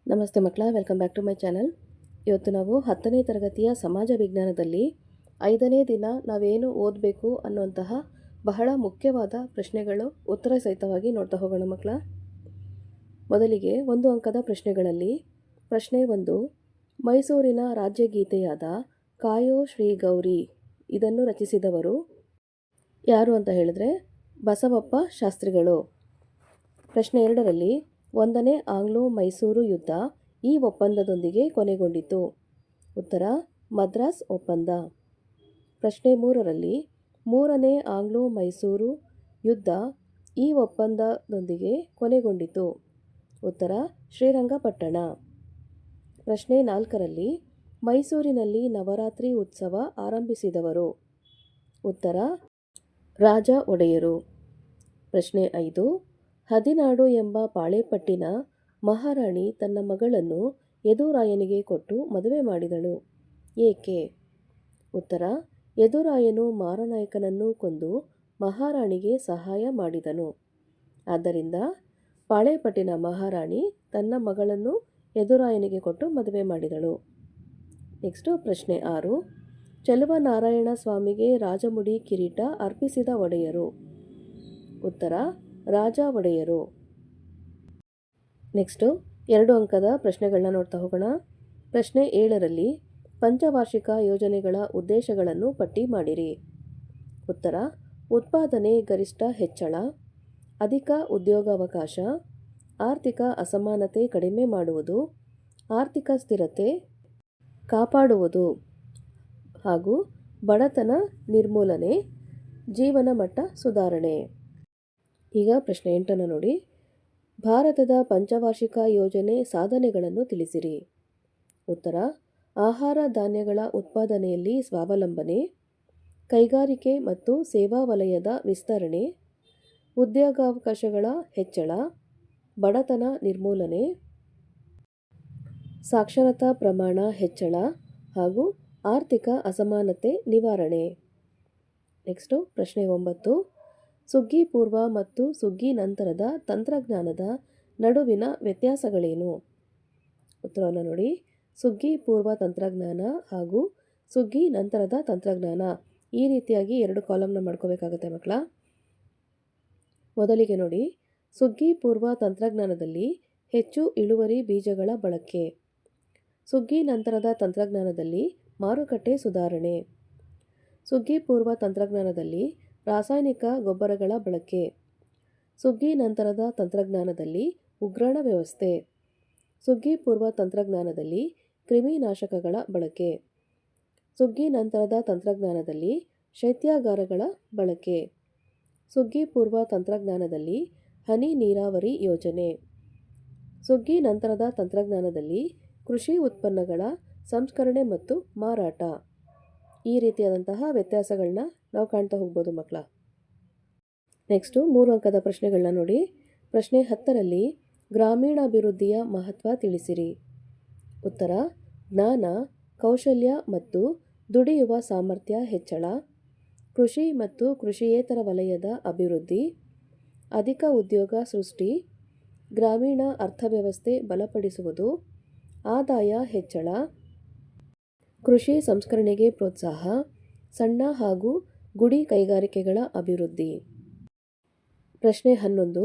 ನಮಸ್ತೆ ಮಕ್ಕಳ, welcome back to my channel. ಇವತ್ತು ನಾವು 10ನೇ ತರಗತಿಯ ಸಮಾಜ ವಿಜ್ಞಾನದಲ್ಲಿ 5ನೇ ದಿನ ನಾವೇನು ಓದಬೇಕು ಅನ್ನುವಂತಹ ಬಹಳ ಮುಖ್ಯವಾದ ಪ್ರಶ್ನೆಗಳು ಉತ್ತರ ಸಹಿತವಾಗಿ ನೋಡ್ತಾ ಹೋಗೋಣ ಮಕ್ಕಳ. ಮೊದಲಿಗೆ 1 ಅಂಕದ ಪ್ರಶ್ನೆಗಳಲ್ಲಿ ಪ್ರಶ್ನೆ 1, ಮೈಸೂರಿನ ರಾಜ್ಯಗೀತೆಯಾದ ಕಾಯೋ ಶ್ರೀ ಗೌರಿ ಇದನ್ನು ರಚಿಸಿದವರು ಯಾರು ಅಂತ ಹೇಳಿದ್ರೆ ಬಸವಪ್ಪ ಶಾಸ್ತ್ರಿಗಳು. ಪ್ರಶ್ನೆ 2ರಲ್ಲಿ 1ನೇ ಆಂಗ್ಲೋ ಮೈಸೂರು ಯುದ್ಧ ಈ ಒಪ್ಪಂದದೊಂದಿಗೆ ಕೊನೆಗೊಂಡಿತು. ಉತ್ತರ ಮದ್ರಾಸ್ ಒಪ್ಪಂದ. ಪ್ರಶ್ನೆ 3ರಲ್ಲಿ 3ನೇ ಆಂಗ್ಲೋ ಮೈಸೂರು ಯುದ್ಧ ಈ ಒಪ್ಪಂದದೊಂದಿಗೆ ಕೊನೆಗೊಂಡಿತು. ಉತ್ತರ ಶ್ರೀರಂಗಪಟ್ಟಣ. ಪ್ರಶ್ನೆ 4ರಲ್ಲಿ ಮೈಸೂರಿನಲ್ಲಿ ನವರಾತ್ರಿ ಉತ್ಸವ ಆರಂಭಿಸಿದವರು. ಉತ್ತರ ರಾಜ ಒಡೆಯರು. ಪ್ರಶ್ನೆ 5, ಹದಿನಾಡು ಎಂಬ ಪಾಳೆಪಟ್ಟಿನ ಮಹಾರಾಣಿ ತನ್ನ ಮಗಳನ್ನು ಯದುರಾಯನಿಗೆ ಕೊಟ್ಟು ಮದುವೆ ಮಾಡಿದಳು, ಏಕೆ? ಉತ್ತರ ಯದುರಾಯನು ಮಾರನಾಯಕನನ್ನು ಕೊಂದು ಮಹಾರಾಣಿಗೆ ಸಹಾಯ ಮಾಡಿದನು. ಆದ್ದರಿಂದ ಪಾಳೆಪಟ್ಟಿನ ಮಹಾರಾಣಿ ತನ್ನ ಮಗಳನ್ನು ಯದುರಾಯನಿಗೆ ಕೊಟ್ಟು ಮದುವೆ ಮಾಡಿದಳು. ನೆಕ್ಸ್ಟು ಪ್ರಶ್ನೆ 6, ಚೆಲುವನಾರಾಯಣ ಸ್ವಾಮಿಗೆ ರಾಜಮುಡಿ ಕಿರೀಟ ಅರ್ಪಿಸಿದ ಒಡೆಯರು. ಉತ್ತರ ರಾಜ ಒಡೆಯರು. ನೆಕ್ಸ್ಟು 2 ಅಂಕದ ಪ್ರಶ್ನೆಗಳನ್ನ ನೋಡ್ತಾ ಹೋಗೋಣ. ಪ್ರಶ್ನೆ 7ರಲ್ಲಿ ಪಂಚವಾರ್ಷಿಕ ಯೋಜನೆಗಳ ಉದ್ದೇಶಗಳನ್ನು ಪಟ್ಟಿ ಮಾಡಿರಿ. ಉತ್ತರ ಉತ್ಪಾದನೆ ಗರಿಷ್ಠ ಹೆಚ್ಚಳ, ಅಧಿಕ ಉದ್ಯೋಗಾವಕಾಶ, ಆರ್ಥಿಕ ಅಸಮಾನತೆ ಕಡಿಮೆ ಮಾಡುವುದು, ಆರ್ಥಿಕ ಸ್ಥಿರತೆ ಕಾಪಾಡುವುದು ಹಾಗೂ ಬಡತನ ನಿರ್ಮೂಲನೆ, ಜೀವನ ಮಟ್ಟ ಸುಧಾರಣೆ. ಈಗ ಪ್ರಶ್ನೆ 8ನ್ನು ನೋಡಿ. ಭಾರತದ ಪಂಚವಾರ್ಷಿಕ ಯೋಜನೆ ಸಾಧನೆಗಳನ್ನು ತಿಳಿಸಿರಿ. ಉತ್ತರ ಆಹಾರ ಧಾನ್ಯಗಳ ಉತ್ಪಾದನೆಯಲ್ಲಿ ಸ್ವಾವಲಂಬನೆ, ಕೈಗಾರಿಕೆ ಮತ್ತು ಸೇವಾ ವಲಯದ ವಿಸ್ತರಣೆ, ಉದ್ಯೋಗಾವಕಾಶಗಳ ಹೆಚ್ಚಳ, ಬಡತನ ನಿರ್ಮೂಲನೆ, ಸಾಕ್ಷರತಾ ಪ್ರಮಾಣ ಹೆಚ್ಚಳ ಹಾಗೂ ಆರ್ಥಿಕ ಅಸಮಾನತೆ ನಿವಾರಣೆ. ನೆಕ್ಸ್ಟು ಪ್ರಶ್ನೆ 9, ಸುಗ್ಗಿ ಪೂರ್ವ ಮತ್ತು ಸುಗ್ಗಿ ನಂತರದ ತಂತ್ರಜ್ಞಾನದ ನಡುವಿನ ವ್ಯತ್ಯಾಸಗಳೇನು? ಉತ್ತರವನ್ನು ನೋಡಿ. ಸುಗ್ಗಿ ಪೂರ್ವ ತಂತ್ರಜ್ಞಾನ ಹಾಗೂ ಸುಗ್ಗಿ ನಂತರದ ತಂತ್ರಜ್ಞಾನ ಈ ರೀತಿಯಾಗಿ 2 ಕಾಲಮ್ನ ಮಾಡ್ಕೋಬೇಕಾಗತ್ತೆ ಮಕ್ಕಳ. ಮೊದಲಿಗೆ ನೋಡಿ, ಸುಗ್ಗಿ ಪೂರ್ವ ತಂತ್ರಜ್ಞಾನದಲ್ಲಿ ಹೆಚ್ಚು ಇಳುವರಿ ಬೀಜಗಳ ಬಳಕೆ, ಸುಗ್ಗಿ ನಂತರದ ತಂತ್ರಜ್ಞಾನದಲ್ಲಿ ಮಾರುಕಟ್ಟೆ ಸುಧಾರಣೆ, ಸುಗ್ಗಿ ಪೂರ್ವ ತಂತ್ರಜ್ಞಾನದಲ್ಲಿ ರಾಸಾಯನಿಕ ಗೊಬ್ಬರಗಳ ಬಳಕೆ, ಸುಗ್ಗಿ ನಂತರದ ತಂತ್ರಜ್ಞಾನದಲ್ಲಿ ಉಗ್ರಾಣ ವ್ಯವಸ್ಥೆ, ಸುಗ್ಗಿ ಪೂರ್ವ ತಂತ್ರಜ್ಞಾನದಲ್ಲಿ ಕ್ರಿಮಿನಾಶಕಗಳ ಬಳಕೆ, ಸುಗ್ಗಿ ನಂತರದ ತಂತ್ರಜ್ಞಾನದಲ್ಲಿ ಶೈತ್ಯಾಗಾರಗಳ ಬಳಕೆ, ಸುಗ್ಗಿ ಪೂರ್ವ ತಂತ್ರಜ್ಞಾನದಲ್ಲಿ ಹನಿ ನೀರಾವರಿ ಯೋಜನೆ, ಸುಗ್ಗಿ ನಂತರದ ತಂತ್ರಜ್ಞಾನದಲ್ಲಿ ಕೃಷಿ ಉತ್ಪನ್ನಗಳ ಸಂಸ್ಕರಣೆ ಮತ್ತು ಮಾರಾಟ. ಈ ರೀತಿಯಾದಂತಹ ವ್ಯತ್ಯಾಸಗಳನ್ನ ನಾವು ಕಾಣ್ತಾ ಹೋಗ್ಬೋದು ಮಕ್ಕಳ. ನೆಕ್ಸ್ಟು 3 ಅಂಕದ ಪ್ರಶ್ನೆಗಳನ್ನ ನೋಡಿ. ಪ್ರಶ್ನೆ 10ರಲ್ಲಿ ಗ್ರಾಮೀಣಾಭಿವೃದ್ಧಿಯ ಮಹತ್ವ ತಿಳಿಸಿರಿ. ಉತ್ತರ ಜ್ಞಾನ, ಕೌಶಲ್ಯ ಮತ್ತು ದುಡಿಯುವ ಸಾಮರ್ಥ್ಯ ಹೆಚ್ಚಳ, ಕೃಷಿ ಮತ್ತು ಕೃಷಿಯೇತರ ವಲಯದ ಅಭಿವೃದ್ಧಿ, ಅಧಿಕ ಉದ್ಯೋಗ ಸೃಷ್ಟಿ, ಗ್ರಾಮೀಣ ಅರ್ಥವ್ಯವಸ್ಥೆ ಬಲಪಡಿಸುವುದು, ಆದಾಯ ಹೆಚ್ಚಳ, ಕೃಷಿ ಸಂಸ್ಕರಣೆಗೆ ಪ್ರೋತ್ಸಾಹ, ಸಣ್ಣ ಹಾಗೂ ಗುಡಿ ಕೈಗಾರಿಕೆಗಳ ಅಭಿವೃದ್ಧಿ. ಪ್ರಶ್ನೆ 11,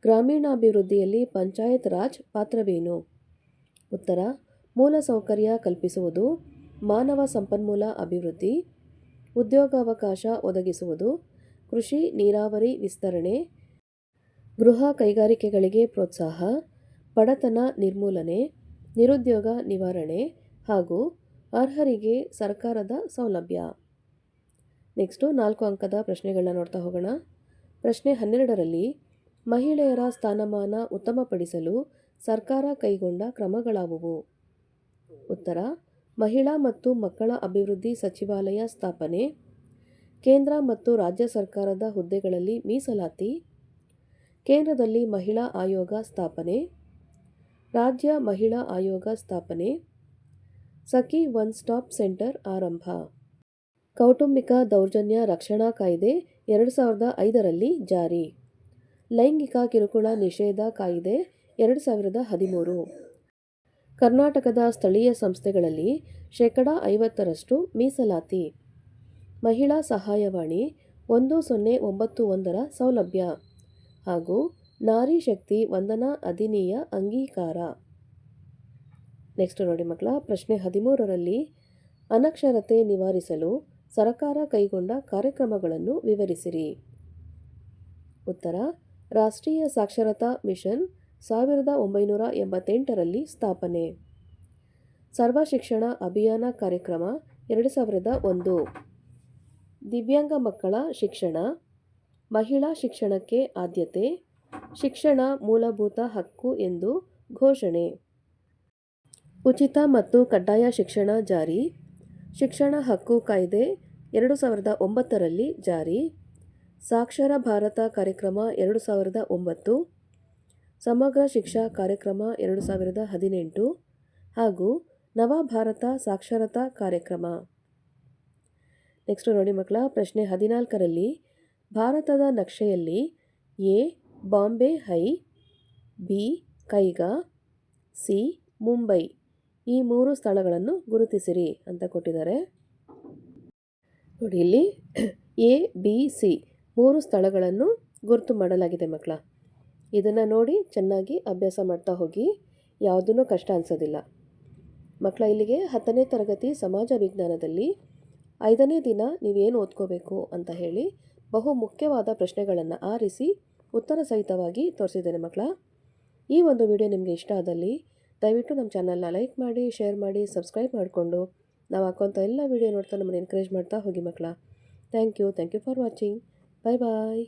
ಗ್ರಾಮೀಣಾಭಿವೃದ್ಧಿಯಲ್ಲಿ ಪಂಚಾಯತ್ ರಾಜ್ ಪಾತ್ರವೇನು? ಉತ್ತರ ಮೂಲಸೌಕರ್ಯ ಕಲ್ಪಿಸುವುದು, ಮಾನವ ಸಂಪನ್ಮೂಲ ಅಭಿವೃದ್ಧಿ, ಉದ್ಯೋಗಾವಕಾಶ ಒದಗಿಸುವುದು, ಕೃಷಿ ನೀರಾವರಿ ವಿಸ್ತರಣೆ, ಗೃಹ ಕೈಗಾರಿಕೆಗಳಿಗೆ ಪ್ರೋತ್ಸಾಹ, ಬಡತನ ನಿರ್ಮೂಲನೆ, ನಿರುದ್ಯೋಗ ನಿವಾರಣೆ ಹಾಗೂ ಅರ್ಹರಿಗೆ ಸರ್ಕಾರದ ಸೌಲಭ್ಯ. ನೆಕ್ಸ್ಟು 4 ಅಂಕದ ಪ್ರಶ್ನೆಗಳನ್ನ ನೋಡ್ತಾ ಹೋಗೋಣ. ಪ್ರಶ್ನೆ 12ರಲ್ಲಿ ಮಹಿಳೆಯರ ಸ್ಥಾನಮಾನ ಉತ್ತಮಪಡಿಸಲು ಸರ್ಕಾರ ಕೈಗೊಂಡ ಕ್ರಮಗಳಾವುವು? ಉತ್ತರ ಮಹಿಳಾ ಮತ್ತು ಮಕ್ಕಳ ಅಭಿವೃದ್ಧಿ ಸಚಿವಾಲಯ ಸ್ಥಾಪನೆ, ಕೇಂದ್ರ ಮತ್ತು ರಾಜ್ಯ ಸರ್ಕಾರದ ಹುದ್ದೆಗಳಲ್ಲಿ ಮೀಸಲಾತಿ, ಕೇಂದ್ರದಲ್ಲಿ ಮಹಿಳಾ ಆಯೋಗ ಸ್ಥಾಪನೆ, ರಾಜ್ಯ ಮಹಿಳಾ ಆಯೋಗ ಸ್ಥಾಪನೆ, ಸಖಿ ಒನ್ ಸ್ಟಾಪ್ ಸೆಂಟರ್ ಆರಂಭ. ಕೌಟುಂಬಿಕ ದೌರ್ಜನ್ಯ ರಕ್ಷಣಾ ಕಾಯ್ದೆ 2005ರಲ್ಲಿ ಜಾರಿ, ಲೈಂಗಿಕ ಕಿರುಕುಳ ನಿಷೇಧ ಕಾಯ್ದೆ 2013, ಕರ್ನಾಟಕದ ಸ್ಥಳೀಯ ಸಂಸ್ಥೆಗಳಲ್ಲಿ 50% ಮೀಸಲಾತಿ. ಮಹಿಳಾ ಸಹಾಯವಾಣಿ 1091ರ ಸೌಲಭ್ಯ ಹಾಗೂ ನಾರಿ ಶಕ್ತಿ ವಂದನಾ ಅಧಿನಿಯ ಅಂಗೀಕಾರ. ನೆಕ್ಸ್ಟ್ ನೋಡಿ ಮಕ್ಕಳ, ಪ್ರಶ್ನೆ 13ರಲ್ಲಿ ಅನಕ್ಷರತೆ ನಿವಾರಿಸಲು ಸರ್ಕಾರ ಕೈಗೊಂಡ ಕಾರ್ಯಕ್ರಮಗಳನ್ನು ವಿವರಿಸಿರಿ. ಉತ್ತರ: ರಾಷ್ಟ್ರೀಯ ಸಾಕ್ಷರತಾ ಮಿಷನ್ 1988ರಲ್ಲಿ ಸ್ಥಾಪನೆ. ಸರ್ವ ಶಿಕ್ಷಣ ಅಭಿಯಾನ ಕಾರ್ಯಕ್ರಮ 2001. ದಿವ್ಯಾಂಗ ಮಕ್ಕಳ ಶಿಕ್ಷಣ, ಮಹಿಳಾ ಶಿಕ್ಷಣಕ್ಕೆ ಆದ್ಯತೆ, ಶಿಕ್ಷಣ ಮೂಲಭೂತ ಹಕ್ಕು ಎಂದು ಘೋಷಣೆ. ಉಚಿತ ಮತ್ತು ಕಡ್ಡಾಯ ಶಿಕ್ಷಣ ಜಾರಿ, ಶಿಕ್ಷಣ ಹಕ್ಕು ಕಾಯ್ದೆ 2009ರಲ್ಲಿ ಜಾರಿ. ಸಾಕ್ಷರ ಭಾರತ ಕಾರ್ಯಕ್ರಮ 2009, ಸಮಗ್ರ ಶಿಕ್ಷಾ ಕಾರ್ಯಕ್ರಮ 2018 ಹಾಗೂ ನವ ಭಾರತ ಸಾಕ್ಷರತಾ ಕಾರ್ಯಕ್ರಮ. ನೆಕ್ಸ್ಟ್ ನೋಡಿ ಮಕ್ಕಳ, ಪ್ರಶ್ನೆ 14ರಲ್ಲಿ ಭಾರತದ ನಕ್ಷೆಯಲ್ಲಿ A Bombay high, B Kaiga, C Mumbai ಈ 3 ಸ್ಥಳಗಳನ್ನು ಗುರುತಿಸಿರಿ ಅಂತ ಕೊಟ್ಟಿದ್ದಾರೆ. ನೋಡಿ ಇಲ್ಲಿ ಎ ಬಿ ಸಿ 3 ಸ್ಥಳಗಳನ್ನು ಗುರುತು ಮಾಡಲಾಗಿದೆ ಮಕ್ಕಳ. ಇದನ್ನು ನೋಡಿ ಚೆನ್ನಾಗಿ ಅಭ್ಯಾಸ ಮಾಡ್ತಾ ಹೋಗಿ, ಯಾವುದೂ ಕಷ್ಟ ಅನಿಸೋದಿಲ್ಲ ಮಕ್ಕಳ. ಇಲ್ಲಿಗೆ 10ನೇ ತರಗತಿ ಸಮಾಜ ವಿಜ್ಞಾನದಲ್ಲಿ 5ನೇ ದಿನ ನೀವೇನು ಓದ್ಕೋಬೇಕು ಅಂತ ಹೇಳಿ ಬಹು ಮುಖ್ಯವಾದ ಪ್ರಶ್ನೆಗಳನ್ನು ಆರಿಸಿ ಉತ್ತರ ಸಹಿತವಾಗಿ ತೋರಿಸಿದ್ದೇನೆ ಮಕ್ಕಳ. ಈ ಒಂದು ವಿಡಿಯೋ ನಿಮಗೆ ಇಷ್ಟ ಆದಲ್ಲಿ ದಯವಿಟ್ಟು ನಮ್ಮ ಚಾನಲ್ನ ಲೈಕ್ ಮಾಡಿ, ಶೇರ್ ಮಾಡಿ, ಸಬ್ಸ್ಕ್ರೈಬ್ ಮಾಡಿಕೊಂಡು ನಾವು ಹಾಕುವಂಥ ಎಲ್ಲ ವಿಡಿಯೋ ನೋಡ್ತಾ ನಮ್ಮನ್ನು ಎನ್ಕರೇಜ್ ಮಾಡ್ತಾ ಹೋಗಿ ಮಕ್ಕಳ. Thank you for watching. Bye bye.